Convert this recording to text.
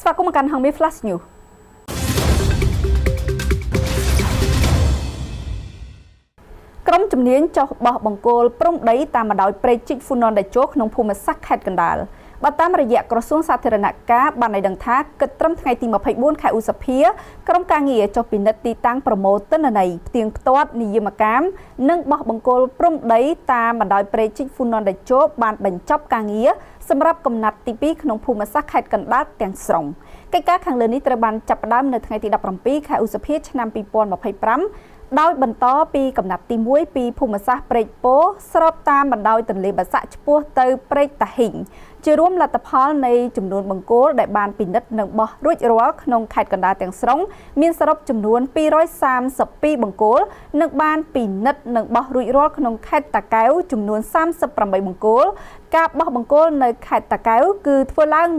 ស្វាគមន៍មកកាន់ហងមេ Flash News ក្រុមជំនាញចុះបោះបង្គោលព្រំដីតាមបណ្ដោយព្រែកជីកហ្វូណនដែលជោក្នុងភូមិសាស្ត្រខេត្តកណ្ដាលបើតាមរយៈក្រសួងសាធារណការបានឲ្យដឹងថាគិតត្រឹមថ្ងៃទី24ខែឧសភាក្រុមការងារចុះពិនិត្យទីតាំងប្រមូលទិន្នន័យផ្ទៀងផ្ទាត់និយមកម្មនិងបោះបង្គោលព្រំដីតាមបណ្ដោយព្រែកជីកហ្វូណនដែលជោបានបញ្ចប់ការងារសម្រាប់កំណាត់ទី2ក្នុងភូមិសាស្ត្រខេត្តកណ្ដាលទាំងស្រុងកិច្ចការខាងលើនេះត្រូវបានចាប់ផ្ដើមនៅថ្ងៃទី17ខែឧសភាឆ្នាំ2025ដោយបន្តពីកំណាត់ទី1ពីភូមិសាស្ត្រព្រែកពោស្របតាមបណ្ដោយទន្លេបាសាក់ឆ្ពោះទៅព្រែកតាហ៊ីងជារួមលទ្ធផលនៃចំនួនបង្គោលដែលបានពិនិត្យនិងបោះរួចរាល់ក្នុងខេត្តកណ្ដាលទាំងស្រុងមានសរុបចំនួន232បង្គោលនិងបានពិនិត្យនិងបោះរួចរាល់ក្នុងខេត្តតាកែវចំនួន38បង្គោលការបោះបង្គោលនៅខេត្តតាកែវគឺធ្វើឡើង